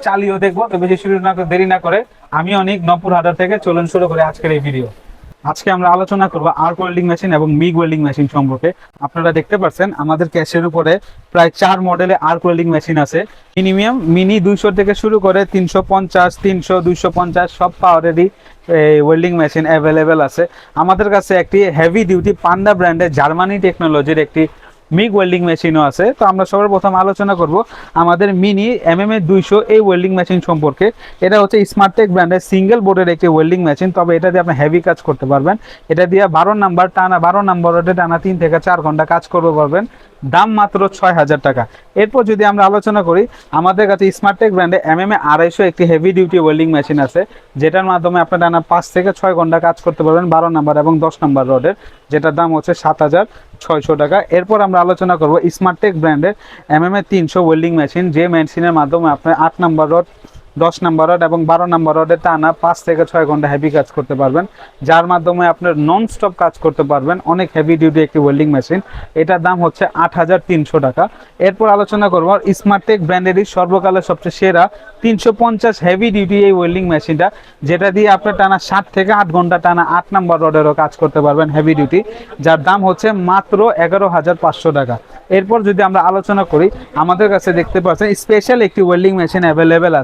চালিয়েও দেখবো। তো বেশি শুরু না করে দেরি না করে আমি অনেক নপুর হাটার থেকে চলুন শুরু করে আজকের এই ভিডিও। আজকে আমরা আলোচনা করব আর্ক ওয়েল্ডিং মেশিন এবং মিগ ওয়েল্ডিং মেশিন সম্পর্কে। আপনারা দেখতে পাচ্ছেন আমাদের ক্যাশের উপরে প্রায় 4 মডেলে আর্ক ওয়েল্ডিং মেশিন আছে। মিনিমাম মিনি 200 থেকে শুরু করে 350, 300, 250 সব পাওয়ারেরই ওয়েল্ডিং মেশিন অ্যাভেলেবেল আছে। আমাদের কাছে একটি হেভি ডিউটি পান্ডা ব্র্যান্ডের জার্মানি টেকনোলজির একটি মিগ ওয়েল্ডিং মেশিনও আছে। তো আমরা সবার প্রথম আলোচনা করব আমাদের মিনি MMA 200 এই ওয়েল্ডিং মেশিন সম্পর্কে। এটা হচ্ছে স্মার্টটেক ব্র্যান্ডের সিঙ্গেল বোর্ডের একটি ওয়েল্ডিং মেশিন, তবে এটা দিয়ে আপনি হেভি কাজ করতে পারবেন। এটা দিয়ে 12 নাম্বার টানা 12 নাম্বার রোডে টানা 3 থেকে 4 ঘন্টা কাজ করতে পারবেন। দাম মাত্র 6000 টাকা। এরপর যদি আমরা আলোচনা করি, আমাদের কাছে স্মার্টটেক ব্র্যান্ডে MMA 250 একটি হেভি ডিউটি ওয়েল্ডিং মেশিন আছে, যেটার মাধ্যমে আপনি টানা 5 থেকে 6 ঘন্টা কাজ করতে পারবেন 12 নাম্বার এবং 10 নাম্বার রোডের, যেটার দাম হচ্ছে 7600 টাকা। এরপর আমরা আলোচনা করব স্মার্টটেক ব্র্যান্ডের MMA 300 ওয়েল্ডিং মেশিন, যে মেশিনের মাধ্যমে আপনি 8 নাম্বার রড, 10 নাম্বার রড এবং 12 নাম্বার রডে টানা 5 থেকে 6 ঘন্টা হেভি কাজ করতে পারবেন, যার মাধ্যমে আপনার নন স্টপ কাজ করতে পারবেন। অনেক হেভি ডিউটি একটি ওয়েল্ডিং মেশিন, এটার দাম হচ্ছে 8300 টাকা। এরপর আলোচনা করব স্মার্টটেক ব্র্যান্ডেরই সর্বকালের সবচেয়ে সেরা 350 হেভি ডিউটি এই ওয়েল্ডিং মেশিনটা, যেটা দিয়ে আপনি টানা 7 থেকে 8 ঘন্টা টানা 8 নাম্বার রডেরও কাজ করতে পারবেন হেভি ডিউটি, যার দাম হচ্ছে মাত্র 11500 টাকা। এরপর যদি আমরা আলোচনা করি, আমাদের কাছে দেখতে পাচ্ছেন স্পেশাল একটি ওয়েল্ডিং মেশিন অ্যাভেলেবেল আছে।